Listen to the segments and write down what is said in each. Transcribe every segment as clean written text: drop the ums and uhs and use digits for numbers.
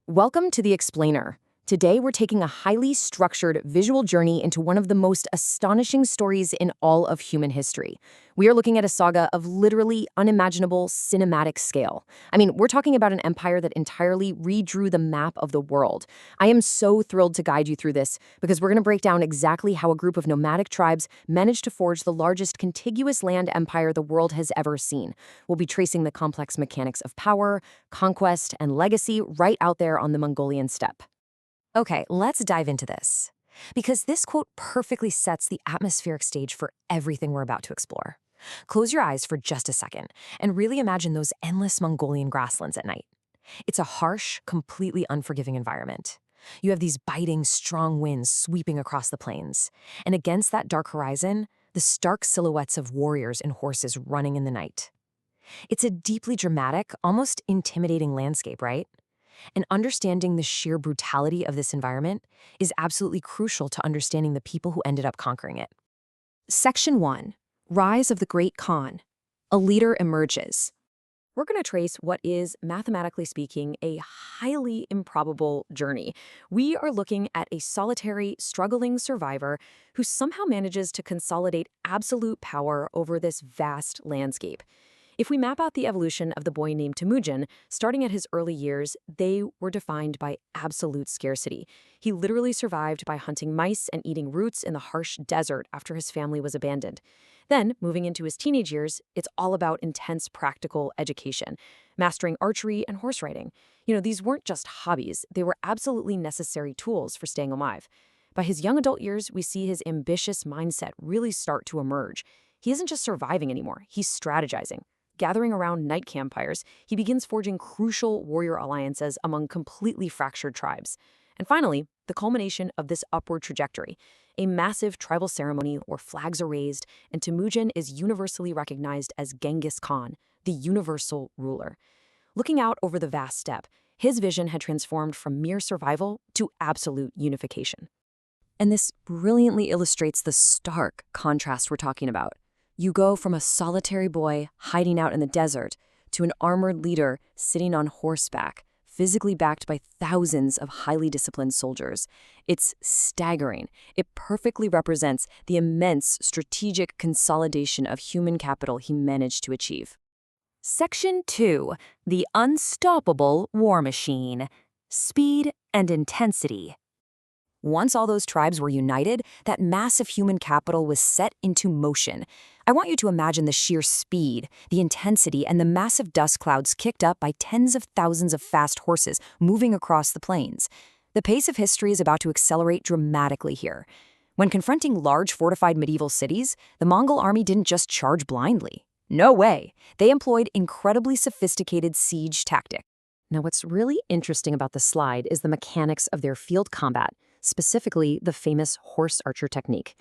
Welcome to The Explainer. Today, we're taking a highly structured visual journey into one of the most astonishing stories in all of human history. We are looking at a saga of literally unimaginable cinematic scale. We're talking about an empire that entirely redrew the map of the world. I am so thrilled to guide you through this because we're going to break down exactly how a group of nomadic tribes managed to forge the largest contiguous land empire the world has ever seen. We'll be tracing the complex mechanics of power, conquest, and legacy right out there on the Mongolian steppe. Okay, let's dive into this, because this quote perfectly sets the atmospheric stage for everything we're about to explore. Close your eyes for just a second and really imagine those endless Mongolian grasslands at night. It's a harsh, completely unforgiving environment. You have these biting, strong winds sweeping across the plains, and against that dark horizon, the stark silhouettes of warriors and horses running in the night. It's a deeply dramatic, almost intimidating landscape, right? And understanding the sheer brutality of this environment is absolutely crucial to understanding the people who ended up conquering it. Section 1. Rise of the Great Khan. A leader emerges. We're going to trace what is, mathematically speaking, a highly improbable journey. We are looking at a solitary, struggling survivor who somehow manages to consolidate absolute power over this vast landscape. If we map out the evolution of the boy named Temujin, starting at his early years, they were defined by absolute scarcity. He literally survived by hunting mice and eating roots in the harsh desert after his family was abandoned. Then, moving into his teenage years, it's all about intense practical education, mastering archery and horse riding. These weren't just hobbies, they were absolutely necessary tools for staying alive. By his young adult years, we see his ambitious mindset really start to emerge. He isn't just surviving anymore, he's strategizing. Gathering around night campfires, he begins forging crucial warrior alliances among completely fractured tribes. And finally, the culmination of this upward trajectory, a massive tribal ceremony where flags are raised, and Temujin is universally recognized as Genghis Khan, the universal ruler. Looking out over the vast steppe, his vision had transformed from mere survival to absolute unification. And this brilliantly illustrates the stark contrast we're talking about. You go from a solitary boy hiding out in the desert to an armored leader sitting on horseback, physically backed by thousands of highly disciplined soldiers. It's staggering. It perfectly represents the immense strategic consolidation of human capital he managed to achieve. Section 2. The Unstoppable War Machine. Speed and Intensity. Once all those tribes were united, that massive human capital was set into motion. I want you to imagine the sheer speed, the intensity, and the massive dust clouds kicked up by tens of thousands of fast horses moving across the plains. The pace of history is about to accelerate dramatically here. When confronting large fortified medieval cities, the Mongol army didn't just charge blindly. No way! They employed incredibly sophisticated siege tactics. Now, what's really interesting about the slide is the mechanics of their field combat, specifically the famous horse archer technique.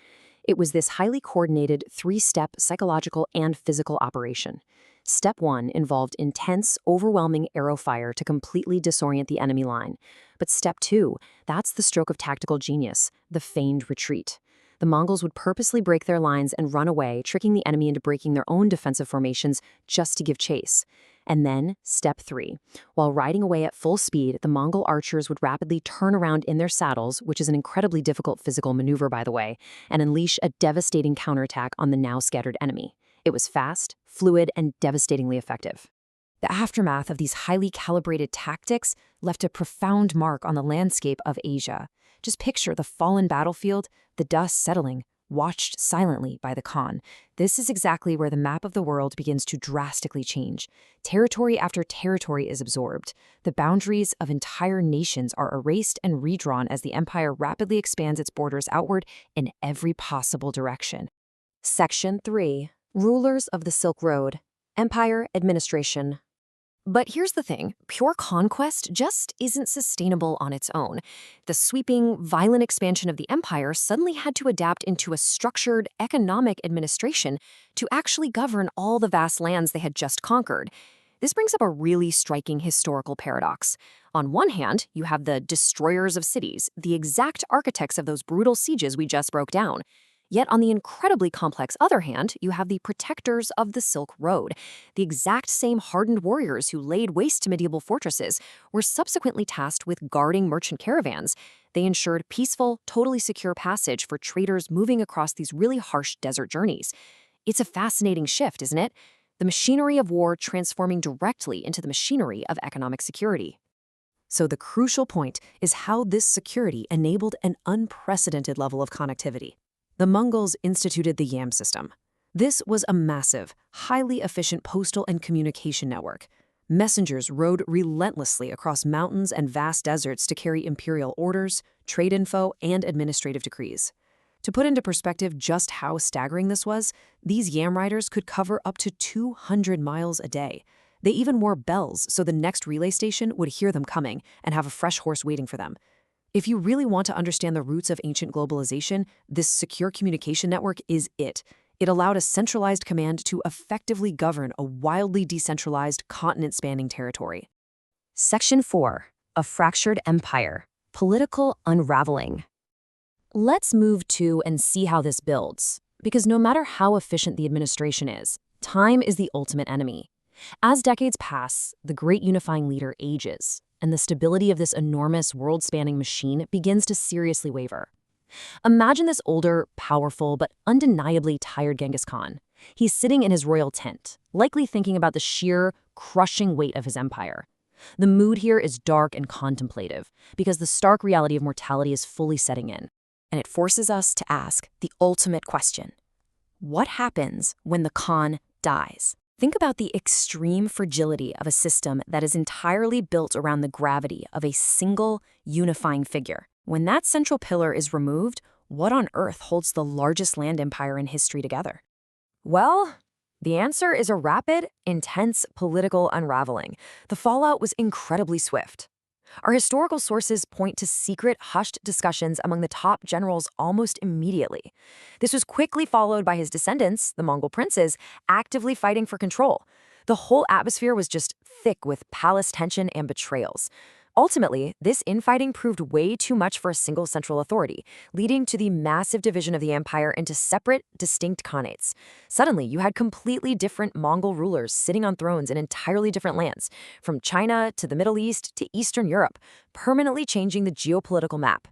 It was this highly coordinated three-step psychological and physical operation. Step 1 involved intense, overwhelming arrow fire to completely disorient the enemy line. But Step 2, that's the stroke of tactical genius, the feigned retreat. The Mongols would purposely break their lines and run away, tricking the enemy into breaking their own defensive formations just to give chase. And then, Step 3. While riding away at full speed, the Mongol archers would rapidly turn around in their saddles, which is an incredibly difficult physical maneuver, by the way, and unleash a devastating counterattack on the now scattered enemy. It was fast, fluid, and devastatingly effective. The aftermath of these highly calibrated tactics left a profound mark on the landscape of Asia. Just picture the fallen battlefield, the dust settling, watched silently by the Khan. This is exactly where the map of the world begins to drastically change. Territory after territory is absorbed. The boundaries of entire nations are erased and redrawn as the empire rapidly expands its borders outward in every possible direction. Section 3. Rulers of the Silk Road. Empire Administration. But here's the thing, pure conquest just isn't sustainable on its own. The sweeping, violent expansion of the empire suddenly had to adapt into a structured economic administration to actually govern all the vast lands they had just conquered. This brings up a really striking historical paradox. On one hand, you have the destroyers of cities, the exact architects of those brutal sieges we just broke down. Yet on the incredibly complex other hand, you have the protectors of the Silk Road. The exact same hardened warriors who laid waste to medieval fortresses were subsequently tasked with guarding merchant caravans. They ensured peaceful, totally secure passage for traders moving across these really harsh desert journeys. It's a fascinating shift, isn't it? The machinery of war transforming directly into the machinery of economic security. So the crucial point is how this security enabled an unprecedented level of connectivity. The Mongols instituted the Yam system. This was a massive, highly efficient postal and communication network. Messengers rode relentlessly across mountains and vast deserts to carry imperial orders, trade info, and administrative decrees. To put into perspective just how staggering this was, these Yam riders could cover up to 200 miles a day. They even wore bells so the next relay station would hear them coming and have a fresh horse waiting for them. If you really want to understand the roots of ancient globalization, this secure communication network is it. It allowed a centralized command to effectively govern a wildly decentralized, continent-spanning territory. Section 4. A Fractured Empire. Political Unraveling. Let's move to and see how this builds, because no matter how efficient the administration is, time is the ultimate enemy. As decades pass, the great unifying leader ages, and the stability of this enormous world-spanning machine begins to seriously waver. Imagine this older, powerful, but undeniably tired Genghis Khan. He's sitting in his royal tent, likely thinking about the sheer, crushing weight of his empire. The mood here is dark and contemplative, because the stark reality of mortality is fully setting in. And it forces us to ask the ultimate question. What happens when the Khan dies? Think about the extreme fragility of a system that is entirely built around the gravity of a single, unifying figure. When that central pillar is removed, what on earth holds the largest land empire in history together? Well, the answer is a rapid, intense political unraveling. The fallout was incredibly swift. Our historical sources point to secret, hushed discussions among the top generals almost immediately. This was quickly followed by his descendants, the Mongol princes, actively fighting for control. The whole atmosphere was just thick with palace tension and betrayals. Ultimately, this infighting proved way too much for a single central authority, leading to the massive division of the empire into separate, distinct khanates. Suddenly, you had completely different Mongol rulers sitting on thrones in entirely different lands, from China to the Middle East to Eastern Europe, permanently changing the geopolitical map.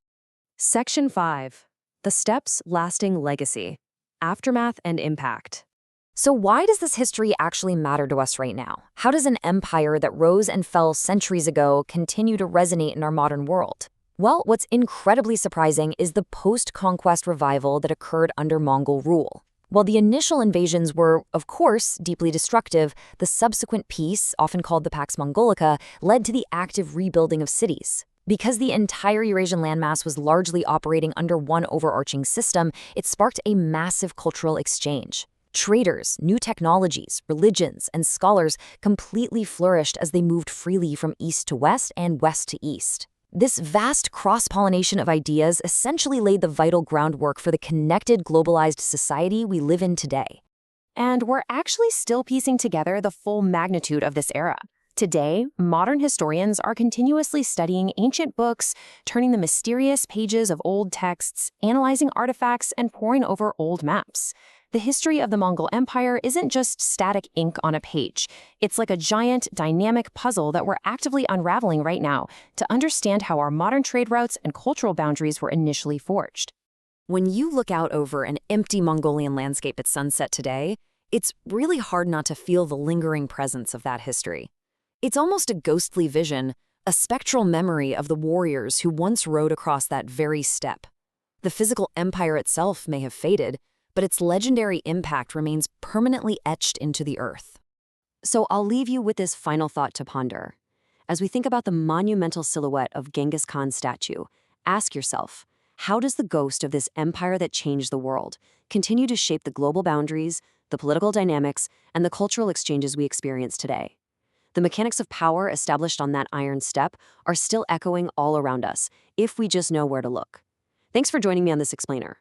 Section 5. The Steppes' Lasting Legacy. Aftermath and Impact. So why does this history actually matter to us right now? How does an empire that rose and fell centuries ago continue to resonate in our modern world? Well, what's incredibly surprising is the post-conquest revival that occurred under Mongol rule. While the initial invasions were, of course, deeply destructive, the subsequent peace, often called the Pax Mongolica, led to the active rebuilding of cities. Because the entire Eurasian landmass was largely operating under one overarching system, it sparked a massive cultural exchange. Traders, new technologies, religions, and scholars completely flourished as they moved freely from east to west and west to east. This vast cross-pollination of ideas essentially laid the vital groundwork for the connected, globalized society we live in today. And we're actually still piecing together the full magnitude of this era. Today, modern historians are continuously studying ancient books, turning the mysterious pages of old texts, analyzing artifacts, and poring over old maps. The history of the Mongol Empire isn't just static ink on a page. It's like a giant, dynamic puzzle that we're actively unraveling right now to understand how our modern trade routes and cultural boundaries were initially forged. When you look out over an empty Mongolian landscape at sunset today, it's really hard not to feel the lingering presence of that history. It's almost a ghostly vision, a spectral memory of the warriors who once rode across that very steppe. The physical empire itself may have faded, but its legendary impact remains permanently etched into the earth. So I'll leave you with this final thought to ponder. As we think about the monumental silhouette of Genghis Khan's statue, ask yourself, how does the ghost of this empire that changed the world continue to shape the global boundaries, the political dynamics, and the cultural exchanges we experience today? The mechanics of power established on that iron steppe are still echoing all around us, if we just know where to look. Thanks for joining me on this explainer.